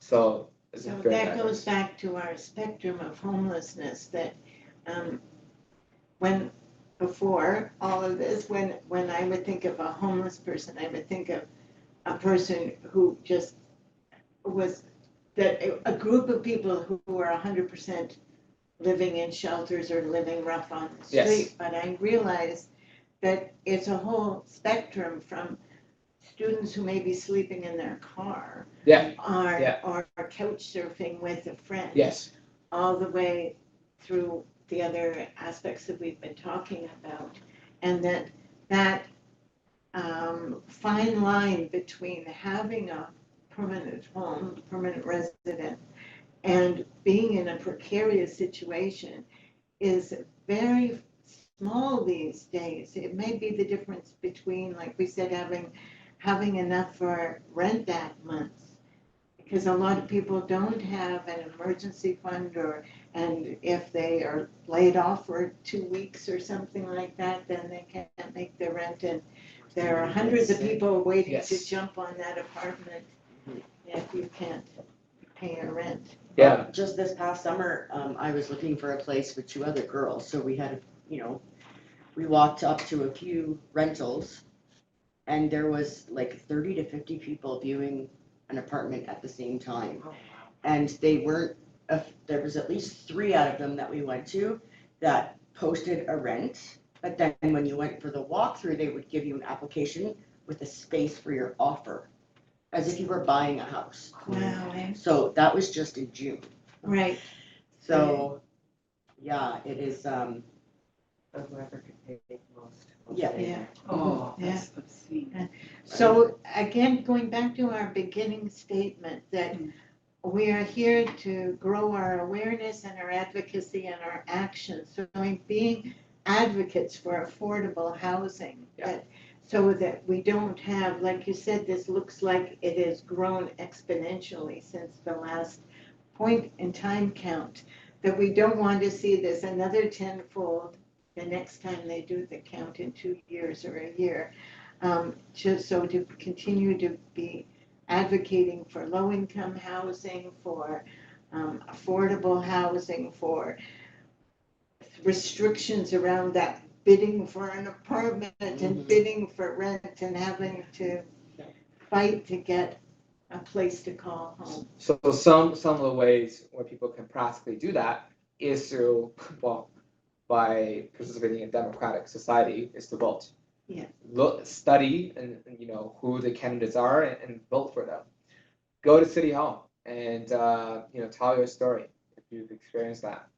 Speaker 1: So is
Speaker 2: So
Speaker 1: very
Speaker 2: that
Speaker 1: diverse.
Speaker 2: goes back to our spectrum of homelessness that when before all of this, when I would think of a homeless person, I would think of a person who just was that a group of people who were 100% living in shelters or living rough on the
Speaker 1: Yes.
Speaker 2: street. But I realized that it's a whole spectrum from students who may be sleeping in their car
Speaker 1: Yeah.
Speaker 2: or couch surfing with a friend,
Speaker 1: Yes.
Speaker 2: all the way through the other aspects that we've been talking about. And that fine line between having a permanent home, permanent residence, and being in a precarious situation is very small these days. It may be the difference between, like we said, having enough for rent that month, because a lot of people don't have an emergency fund, and if they are laid off for 2 weeks or something like that, then they can't make their rent, and there are hundreds of people waiting
Speaker 1: Yes.
Speaker 2: to jump on that apartment if you can't pay your rent.
Speaker 1: Yeah.
Speaker 7: Just this past summer, I was looking for a place with 2 other girls, so we had, we walked up to a few rentals, and there was like 30 to 50 people viewing an apartment at the same time.
Speaker 4: Oh, wow.
Speaker 7: And they weren't, there was at least 3 out of them that we went to that posted a rent, but then when you went for the walkthrough, they would give you an application with a space for your offer, as if you were buying a house.
Speaker 2: Wow, eh?
Speaker 7: So that was just in June.
Speaker 2: Right.
Speaker 7: So, yeah, it is,
Speaker 3: So whoever could pay the most. will
Speaker 7: Yeah.
Speaker 3: stay
Speaker 2: Yeah.
Speaker 3: there.
Speaker 5: Oh,
Speaker 2: Yeah.
Speaker 5: that's obscene.
Speaker 2: So again, going back to our beginning statement that we are here to grow our awareness and our advocacy and our actions. So being advocates for affordable housing,
Speaker 1: Yeah.
Speaker 2: so that we don't have, like you said, this looks like it has grown exponentially since the last point in time count, that we don't want to see this another tenfold the next time they do the count in 2 years or a year. Just so to continue to be advocating for low-income housing, for affordable housing, for restrictions around that bidding for an apartment and bidding for rent and having to fight to get a place to call home.
Speaker 1: So some of the ways where people can practically do that is through, well, by participating in democratic society, is to vote.
Speaker 2: Yeah.
Speaker 1: Look, study and who the candidates are and vote for them. Go to City Hall and tell your story if you've experienced that.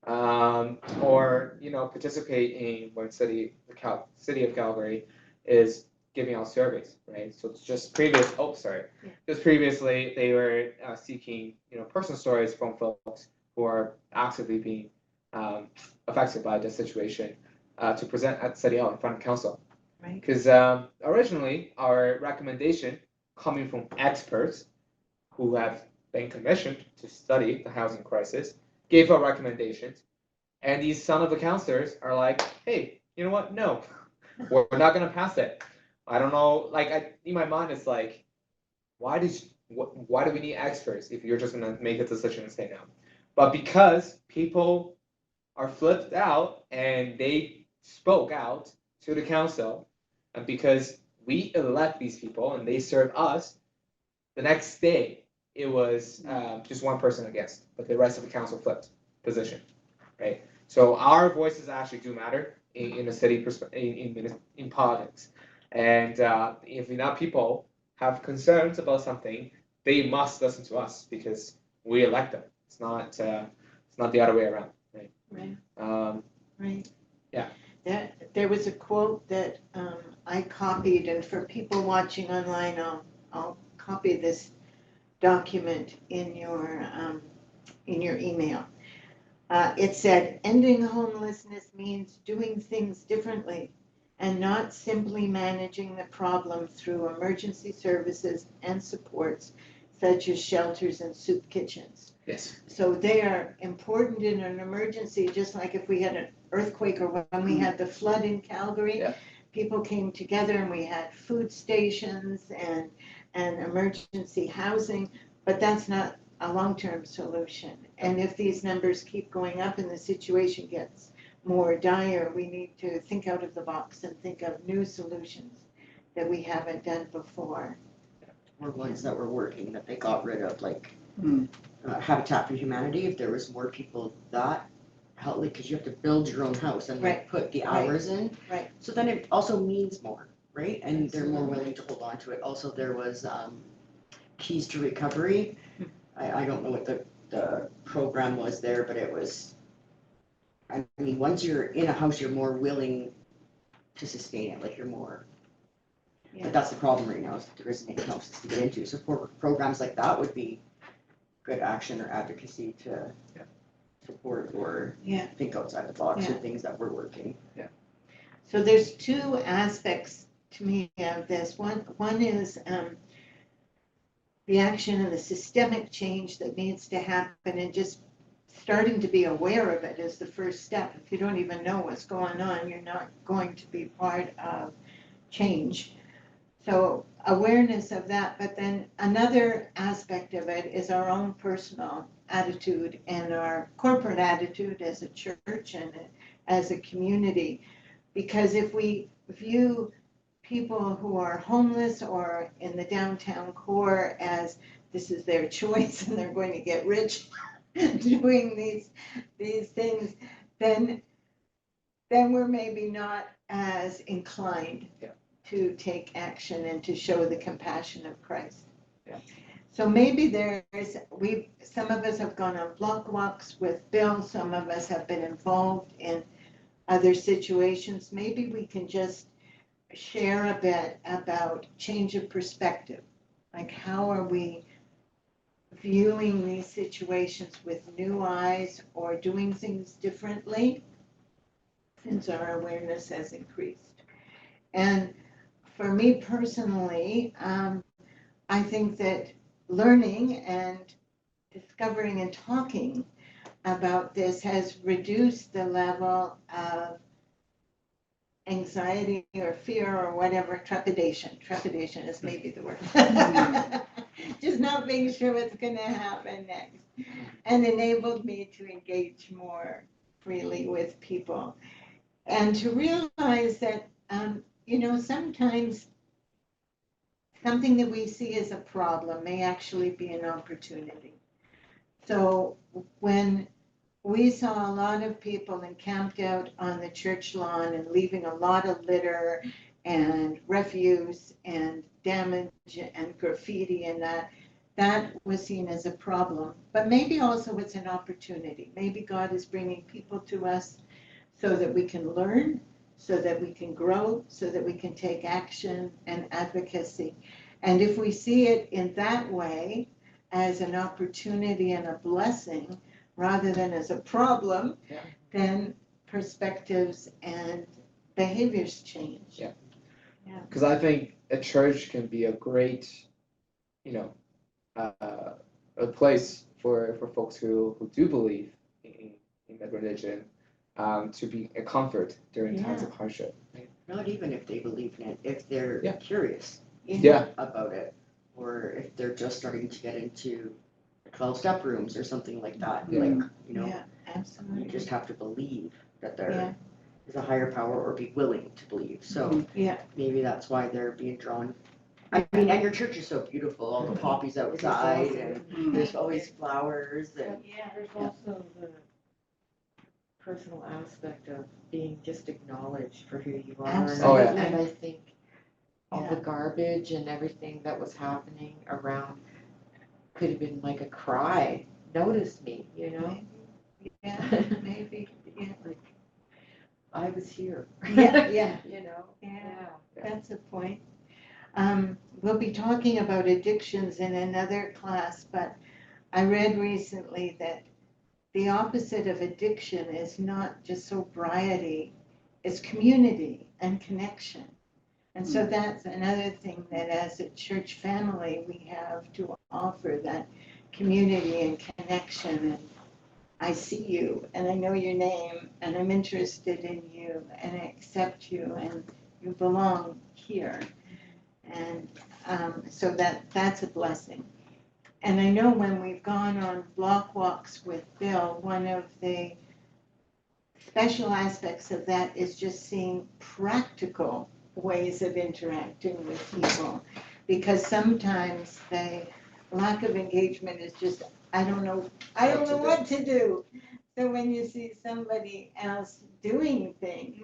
Speaker 1: Or participate in when City of Calgary is giving out surveys, right? So it's just just previously they were seeking personal stories from folks who are actively being affected by the situation to present at City Hall in front of council.
Speaker 2: Right.
Speaker 1: Because originally our recommendation coming from experts who have been commissioned to study the housing crisis gave our recommendations, and these son of the councillors are like, hey, you know what? No, we're not gonna pass it. I don't know. In my mind, it's like, why do we need experts if you're just gonna make a decision and say no? But because people are flipped out and they spoke out to the council, and because we elect these people and they serve us, the next day it was just one person against, but the rest of the council flipped position, right? So our voices actually do matter in the city in politics, and if enough people have concerns about something, they must listen to us because we elect them. It's not the other way around, right?
Speaker 2: Right. Right.
Speaker 1: Yeah.
Speaker 2: There was a quote that I copied, and for people watching online, I'll copy this document in your email. It said, ending homelessness means doing things differently and not simply managing the problem through emergency services and supports such as shelters and soup kitchens.
Speaker 1: Yes.
Speaker 2: So they are important in an emergency, just like if we had an earthquake or when we had the flood in Calgary.
Speaker 1: Yeah.
Speaker 2: People came together and we had food stations and emergency housing, but that's not a long-term solution. And if these numbers keep going up and the situation gets more dire, we need to think out of the box and think of new solutions that we haven't done before.
Speaker 7: Or ones that were working that they got rid of, like
Speaker 5: Mm.
Speaker 7: Habitat for Humanity, if there was more people that help, like, because you have to build your own house and like
Speaker 2: Right.
Speaker 7: put the
Speaker 2: Right.
Speaker 7: hours in.
Speaker 2: Right.
Speaker 7: So then it also means more, right? And they're more willing to hold on to it. Also, there was Keys to Recovery. I don't know what the program was there, but it was, I mean, once you're in a house, you're more willing to sustain it, like you're more.
Speaker 2: Yeah.
Speaker 7: But that's the problem right now, is that there isn't any houses to get into. So programs like that would be good action or advocacy to support or
Speaker 2: Yeah.
Speaker 7: think outside the box or
Speaker 2: Yeah.
Speaker 7: things that were working.
Speaker 2: So there's two aspects to me of this. One is the action and the systemic change that needs to happen, and just starting to be aware of it is the first step. If you don't even know what's going on, you're not going to be part of change. So awareness of that, but then another aspect of it is our own personal attitude and our corporate attitude as a church and as a community. Because if we view people who are homeless or in the downtown core as this is their choice and they're going to get rich doing these things, then we're maybe not as inclined to take action and to show the compassion of Christ. So maybe some of us have gone on block walks with Bill, some of us have been involved in other situations. Maybe we can just share a bit about change of perspective. Like, how are we viewing these situations with new eyes or doing things differently since our awareness has increased? And for me personally, I think that learning and discovering and talking about this has reduced the level of anxiety or fear or whatever, trepidation. Trepidation is maybe the word. Just not being sure what's going to happen next. And enabled me to engage more freely with people. And to realize that, sometimes something that we see as a problem may actually be an opportunity. So when we saw a lot of people encamped out on the church lawn and leaving a lot of litter and refuse and damage and graffiti, and that was seen as a problem. But maybe also it's an opportunity. Maybe God is bringing people to us so that we can learn, so that we can grow, so that we can take action and advocacy. And if we see it in that way, as an opportunity and a blessing, rather than as a problem, then perspectives and behaviors change.
Speaker 1: Because I think a church can be a great, a place for folks who do believe in the religion, to be a comfort during times of hardship.
Speaker 7: Not even if they believe in it, if they're curious about it, or if they're just starting to get into 12-step rooms or something like that.
Speaker 2: Absolutely.
Speaker 7: You just have to believe that there is a higher power, or be willing to believe. So maybe that's why they're being drawn. I mean, and your church is so beautiful, all the poppies outside, and there's always flowers. And
Speaker 3: There's also the personal aspect of being just acknowledged for who you are.
Speaker 2: Absolutely.
Speaker 3: And I think all the garbage and everything that was happening around could have been like a cry. Notice me,
Speaker 2: Maybe.
Speaker 3: Like, I was here.
Speaker 2: Yeah.
Speaker 3: Yeah.
Speaker 2: That's a point. We'll be talking about addictions in another class, but I read recently that the opposite of addiction is not just sobriety, it's community and connection. And so that's another thing that as a church family we have to offer, that community and connection. And I see you and I know your name and I'm interested in you and I accept you and you belong here. And so that's a blessing. And I know when we've gone on block walks with Bill, one of the special aspects of that is just seeing practical ways of interacting with people. Because sometimes the lack of engagement is just, I don't know what to do. So when you see somebody else doing things,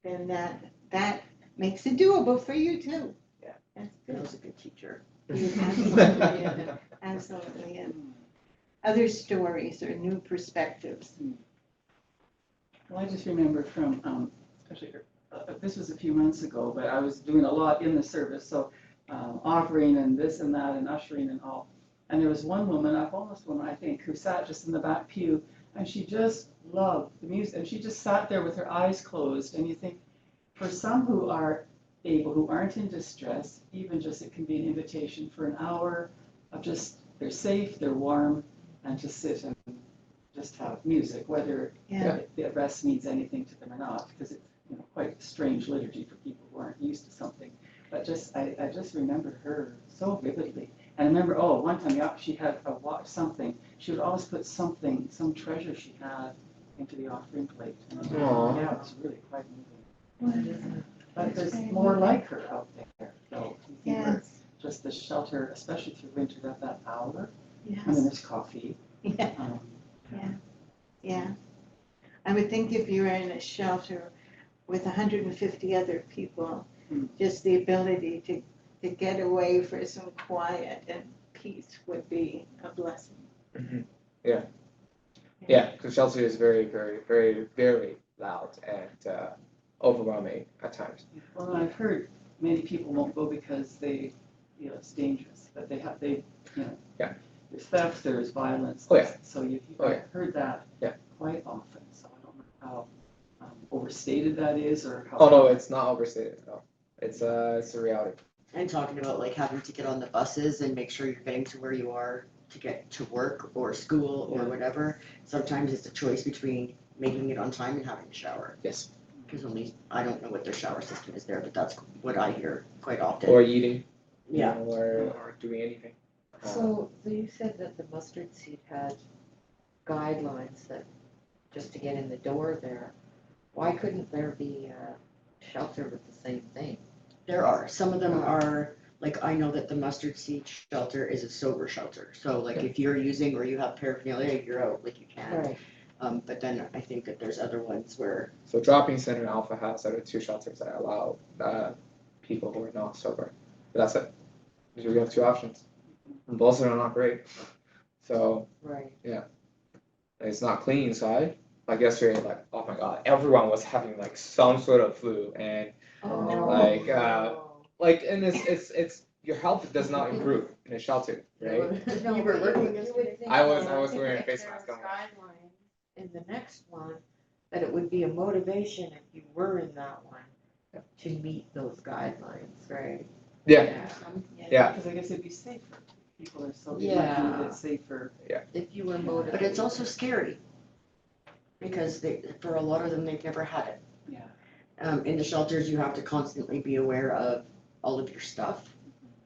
Speaker 2: then that makes it doable for you too.
Speaker 1: Yeah.
Speaker 2: That's
Speaker 7: That
Speaker 2: good.
Speaker 7: was a good teacher.
Speaker 2: Absolutely, yeah. Absolutely, yeah. Other stories or new perspectives.
Speaker 5: Well, I just remember from, especially, this was a few months ago, but I was doing a lot in the service, so offering and this and that and ushering and all. And there was one woman, a homeless woman, I think, who sat just in the back pew, and she just loved the music, and she just sat there with her eyes closed, and you think, for some who are able, who aren't in distress, even just it can be an invitation for an hour of just, they're safe, they're warm, and to sit and just have music, whether
Speaker 2: Yeah.
Speaker 5: the rest means anything to them or not, because it's quite a strange liturgy for people who aren't used to something. But just I just remember her so vividly. And I remember, one time she had something. She would always put something, some treasure she had into the offering plate. And
Speaker 1: Aw.
Speaker 5: yeah, it was really quite moving. But there's more like her out there, though.
Speaker 2: Yes.
Speaker 5: Just the shelter, especially through winter, that hour. And then
Speaker 2: Yes.
Speaker 5: there's coffee.
Speaker 2: Yeah. Yeah. I would think if you were in a shelter with 150 other people, just the ability to get away for some quiet and peace would be a blessing.
Speaker 1: Mhm. Yeah, because shelter is very, very, very, very loud and overwhelming at times.
Speaker 5: Well, I've heard many people won't go because they, it's dangerous, but
Speaker 1: Yeah.
Speaker 5: there's theft, there's violence.
Speaker 1: Oh, yeah.
Speaker 5: So you've
Speaker 1: Oh, yeah.
Speaker 5: heard that
Speaker 1: Yeah.
Speaker 5: quite often, so I don't know how overstated that is or how.
Speaker 1: Oh no, it's not overstated at all. It's a reality.
Speaker 7: And talking about like having to get on the buses and make sure you're getting to where you are to get to work or school or
Speaker 5: Yeah.
Speaker 7: whatever. Sometimes it's a choice between making it on time and having a shower.
Speaker 1: Yes.
Speaker 7: Because I don't know what their shower system is there, but that's what I hear quite often.
Speaker 1: Or eating.
Speaker 7: Yeah.
Speaker 1: Or doing anything.
Speaker 4: So you said that the mustard seed had guidelines that, just to get in the door there. Why couldn't there be a shelter with the same thing?
Speaker 7: There are. Some of them are, like, I know that the mustard seed shelter is a sober shelter. So like if you're using or you have paraphernalia, you're out, like you can.
Speaker 4: Right.
Speaker 7: But then I think that there's other ones where,
Speaker 1: So Dropping Center and Alpha House are the two shelters that allow people who are not sober. But that's it. Because we have two options. And both of them are not great. So
Speaker 4: Right.
Speaker 1: it's not clean inside. Like yesterday, like, oh my god, everyone was having like some sort of flu and
Speaker 4: Oh,
Speaker 1: Like,
Speaker 4: no.
Speaker 1: and it's your health does not improve in a shelter, right?
Speaker 4: No,
Speaker 7: you were
Speaker 4: but
Speaker 7: working
Speaker 4: would
Speaker 7: yesterday.
Speaker 4: think
Speaker 1: I was
Speaker 4: that
Speaker 1: wearing a
Speaker 4: if
Speaker 1: face
Speaker 4: there
Speaker 1: mask
Speaker 4: was
Speaker 1: on.
Speaker 4: guidelines in the next one, that it would be a motivation if you were in that one to meet those guidelines, right?
Speaker 1: Yeah. Yeah.
Speaker 5: Because I guess it'd be safer. People are so
Speaker 4: Yeah.
Speaker 5: lucky that it's safer.
Speaker 4: If you were motivated.
Speaker 7: but it's also scary. Because for a lot of them, they've never had it.
Speaker 5: Yeah.
Speaker 7: In the shelters, you have to constantly be aware of all of your stuff.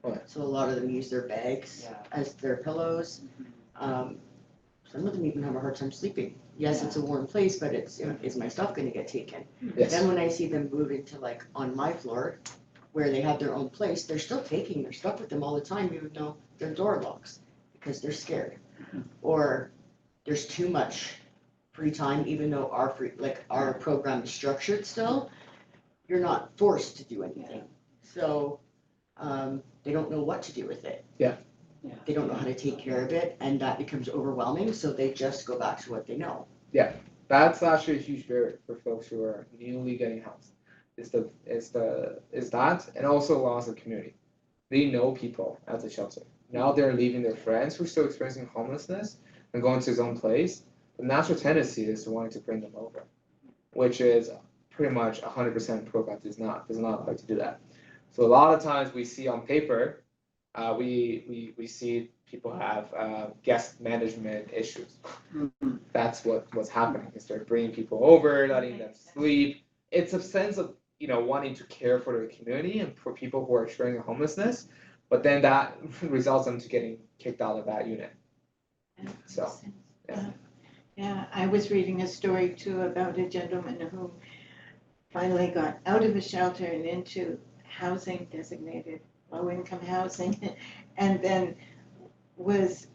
Speaker 1: Oh.
Speaker 7: So a lot of them use their bags
Speaker 5: Yeah.
Speaker 7: as their pillows. Some of them even have a hard time sleeping. Yes, it's a warm place, but it's, is my stuff gonna get taken?
Speaker 1: Yes.
Speaker 7: Then when I see them move into like on my floor, where they have their own place, they're still taking their stuff with them all the time, even though their door locks, because they're scared. Or there's too much free time, even though our program is structured still, you're not forced to do anything. So, they don't know what to do with it.
Speaker 1: Yeah.
Speaker 5: Yeah.
Speaker 7: They don't know how to take care of it, and that becomes overwhelming, so they just go back to what they know.
Speaker 1: That's actually a huge barrier for folks who are newly getting housed. Is that and also loss of community. They know people at the shelter. Now they're leaving their friends who are still experiencing homelessness and going to his own place. The natural tendency is to wanting to bring them over, which is pretty much 100% program does not like to do that. So a lot of times we see on paper, we see people have guest management issues.
Speaker 5: Mhm.
Speaker 1: That's what's happening is they're bringing people over, letting them sleep. It's a sense of wanting to care for the community and for people who are experiencing homelessness, but then that results into getting kicked out of that unit. So, yeah.
Speaker 2: Yeah, I was reading a story too about a gentleman who finally got out of a shelter and into housing, designated low-income housing, and then was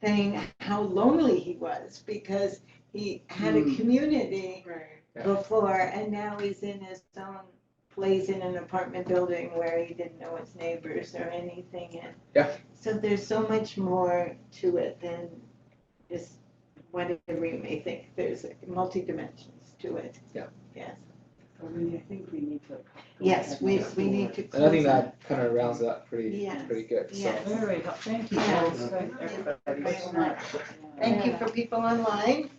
Speaker 2: saying how lonely he was because he had a community
Speaker 1: Yeah.
Speaker 2: before, and now he's in his own place in an apartment building where he didn't know his neighbors or anything. And
Speaker 1: Yeah.
Speaker 2: so there's so much more to it than just whatever you may think. There's multi-dimensions to it.
Speaker 1: Yeah.
Speaker 2: Yes.
Speaker 5: So really, I think we need to. go
Speaker 2: Yes,
Speaker 5: ahead
Speaker 2: we
Speaker 5: and
Speaker 2: need to
Speaker 1: And I think
Speaker 2: close
Speaker 1: that kind of rounds it up pretty
Speaker 2: Yes.
Speaker 1: good. So.
Speaker 2: Yes.
Speaker 5: Very, thank you
Speaker 2: Yeah.
Speaker 5: both, thank everybody.
Speaker 2: Very much. Thank you for people online.